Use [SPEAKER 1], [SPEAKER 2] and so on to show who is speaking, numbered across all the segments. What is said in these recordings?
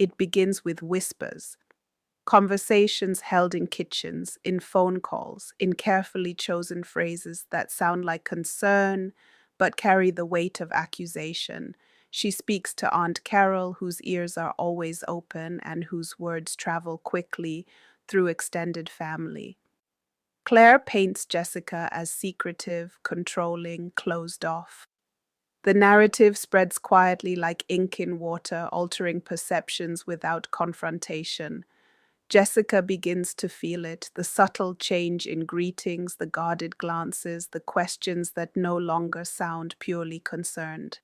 [SPEAKER 1] It begins with whispers, conversations held in kitchens, in phone calls, in carefully chosen phrases that sound like concern but carry the weight of accusation. She speaks to Aunt Carol, whose ears are always open and whose words travel quickly through extended family. Claire paints Jessica as secretive, controlling, closed off. The narrative spreads quietly like ink in water, altering perceptions without confrontation. Jessica begins to feel it, the subtle change in greetings, the guarded glances, the questions that no longer sound purely concerned.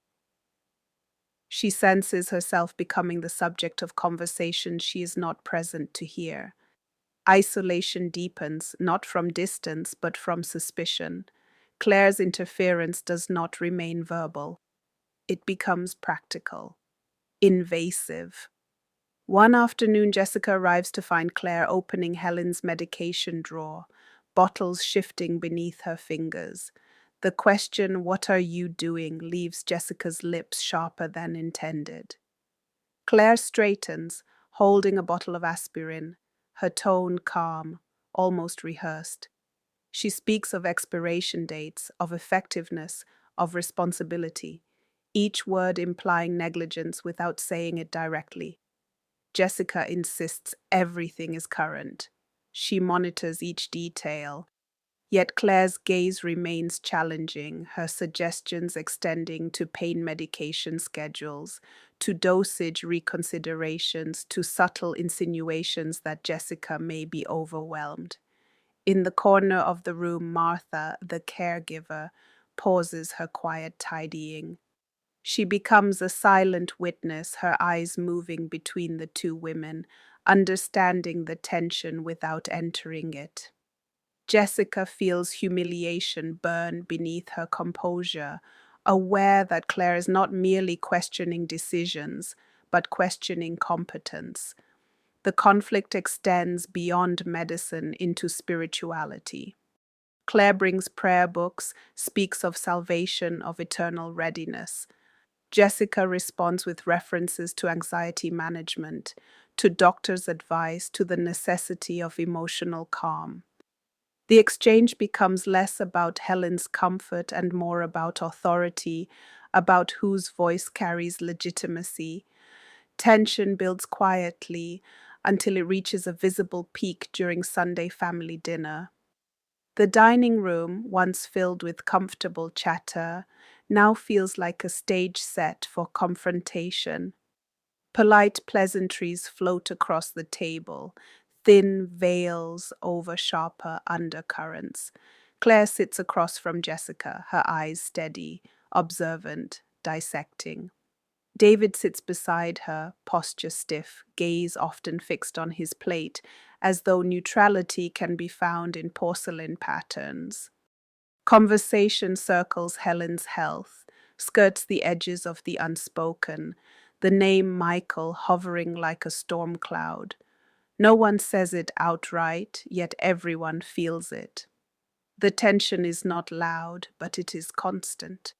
[SPEAKER 1] She senses herself becoming the subject of conversation she is not present to hear. Isolation deepens, not from distance, but from suspicion. Claire's interference does not remain verbal. It becomes practical, invasive. One afternoon, Jessica arrives to find Claire opening Helen's medication drawer, bottles shifting beneath her fingers. The question, "What are you doing?" leaves Jessica's lips sharper than intended. Claire straightens, holding a bottle of aspirin, her tone calm, almost rehearsed. She speaks of expiration dates, of effectiveness, of responsibility, each word implying negligence without saying it directly. Jessica insists everything is current. She monitors each detail. Yet Claire's gaze remains challenging, her suggestions extending to pain medication schedules, to dosage reconsiderations, to subtle insinuations that Jessica may be overwhelmed. In the corner of the room, Martha, the caregiver, pauses her quiet tidying. She becomes a silent witness, her eyes moving between the two women, understanding the tension without entering it. Jessica feels humiliation burn beneath her composure, aware that Claire is not merely questioning decisions, but questioning competence. The conflict extends beyond medicine into spirituality. Claire brings prayer books, speaks of salvation, of eternal readiness. Jessica responds with references to anxiety management, to doctors' advice, to the necessity of emotional calm. The exchange becomes less about Helen's comfort and more about authority, about whose voice carries legitimacy. Tension builds quietly until it reaches a visible peak during Sunday family dinner. The dining room, once filled with comfortable chatter, now feels like a stage set for confrontation. Polite pleasantries float across the table, thin veils over sharper undercurrents. Claire sits across from Jessica, her eyes steady, observant, dissecting. David sits beside her, posture stiff, gaze often fixed on his plate, as though neutrality can be found in porcelain patterns. Conversation circles Helen's health, skirts the edges of the unspoken, the name Michael hovering like a storm cloud. No one says it outright, yet everyone feels it. The tension is not loud, but it is constant.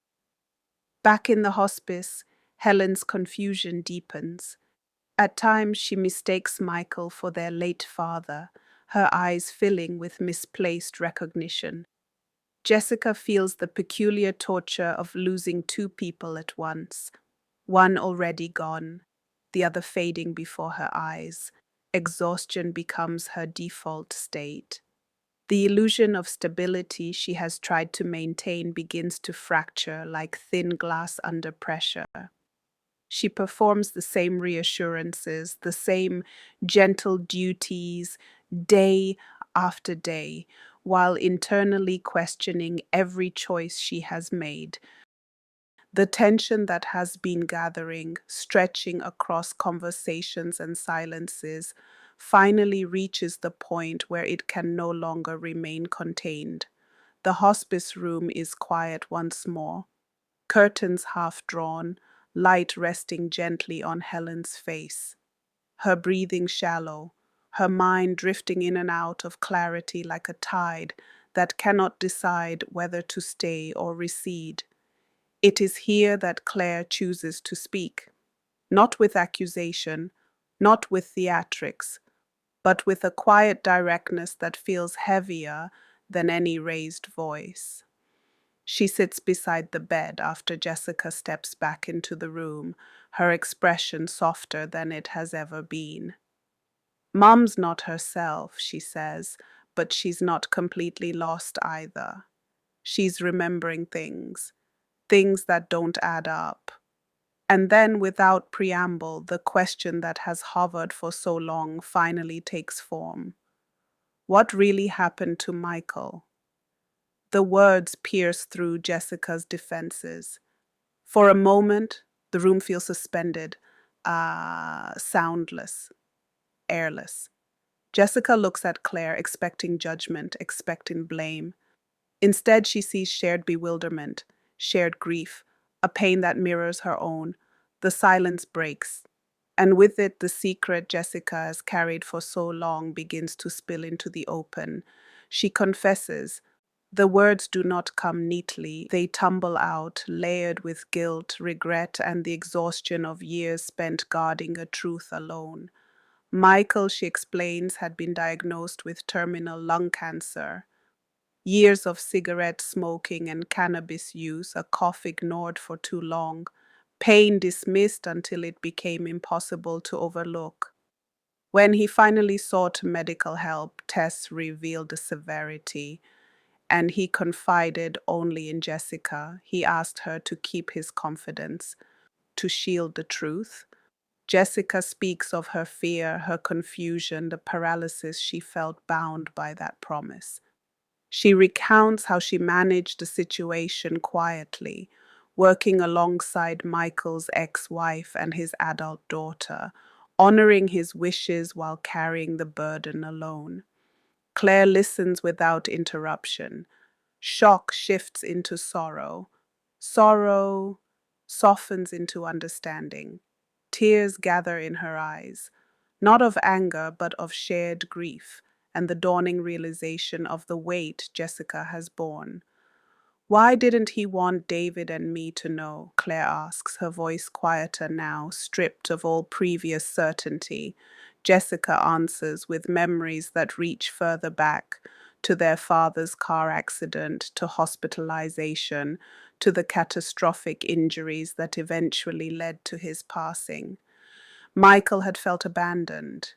[SPEAKER 1] Back in the hospice, Helen's confusion deepens. At times she mistakes Michael for their late father, her eyes filling with misplaced recognition. Jessica feels the peculiar torture of losing two people at once, one already gone, the other fading before her eyes. Exhaustion becomes her default state. The illusion of stability she has tried to maintain begins to fracture like thin glass under pressure. She performs the same reassurances, the same gentle duties, day after day, while internally questioning every choice she has made. The tension that has been gathering, stretching across conversations and silences, finally reaches the point where it can no longer remain contained. The hospice room is quiet once more, curtains half drawn, light resting gently on Helen's face. Her breathing shallow, her mind drifting in and out of clarity like a tide that cannot decide whether to stay or recede. It is here that Claire chooses to speak, not with accusation, not with theatrics, but with a quiet directness that feels heavier than any raised voice. She sits beside the bed after Jessica steps back into the room, her expression softer than it has ever been. Mom's not herself, she says, but she's not completely lost either. She's remembering things, things that don't add up. And then, without preamble, the question that has hovered for so long finally takes form. What really happened to Michael? The words pierce through Jessica's defenses. For a moment, the room feels suspended, soundless, airless. Jessica looks at Claire, expecting judgment, expecting blame. Instead, she sees shared bewilderment, shared grief, a pain that mirrors her own. The silence breaks, and with it, the secret Jessica has carried for so long begins to spill into the open. She confesses. The words do not come neatly. They tumble out, layered with guilt, regret, and the exhaustion of years spent guarding a truth alone. Michael, she explains, had been diagnosed with terminal lung cancer. Years of cigarette smoking and cannabis use, a cough ignored for too long, pain dismissed until it became impossible to overlook. When he finally sought medical help, tests revealed the severity, and he confided only in Jessica. He asked her to keep his confidence, to shield the truth. Jessica speaks of her fear, her confusion, the paralysis she felt bound by that promise. She recounts how she managed the situation quietly, working alongside Michael's ex-wife and his adult daughter, honoring his wishes while carrying the burden alone. Claire listens without interruption. Shock shifts into sorrow. Sorrow softens into understanding. Tears gather in her eyes, not of anger, but of shared grief and the dawning realization of the weight Jessica has borne. Why didn't he want David and me to know? Claire asks, her voice quieter now, stripped of all previous certainty. Jessica answers with memories that reach further back, to their father's car accident, to hospitalization, to the catastrophic injuries that eventually led to his passing. Michael had felt abandoned.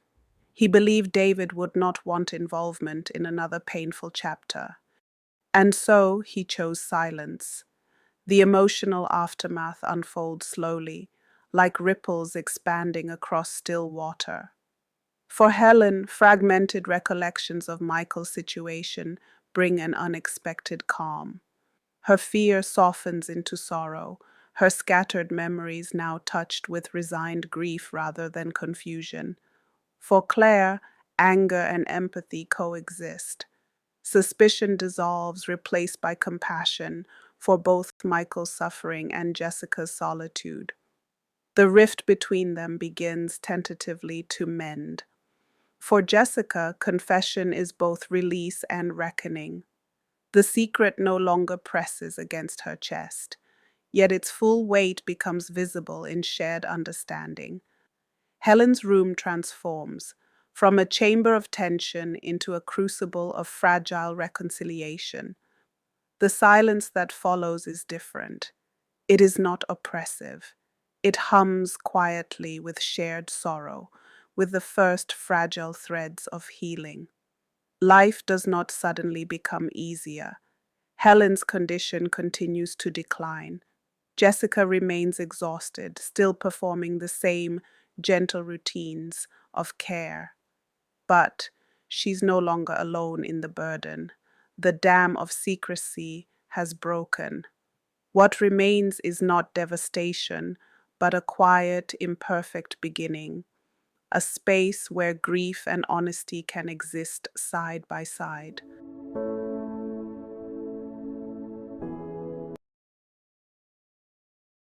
[SPEAKER 1] He believed David would not want involvement in another painful chapter. And so he chose silence. The emotional aftermath unfolds slowly, like ripples expanding across still water. For Helen, fragmented recollections of Michael's situation bring an unexpected calm. Her fear softens into sorrow, her scattered memories now touched with resigned grief rather than confusion. For Claire, anger and empathy coexist. Suspicion dissolves, replaced by compassion for both Michael's suffering and Jessica's solitude. The rift between them begins tentatively to mend. For Jessica, confession is both release and reckoning. The secret no longer presses against her chest, yet its full weight becomes visible in shared understanding. Helen's room transforms, from a chamber of tension into a crucible of fragile reconciliation. The silence that follows is different. It is not oppressive. It hums quietly with shared sorrow, with the first fragile threads of healing. Life does not suddenly become easier. Helen's condition continues to decline. Jessica remains exhausted, still performing the same gentle routines of care. But she's no longer alone in the burden. The dam of secrecy has broken. What remains is not devastation, but a quiet, imperfect beginning, a space where grief and honesty can exist side by side.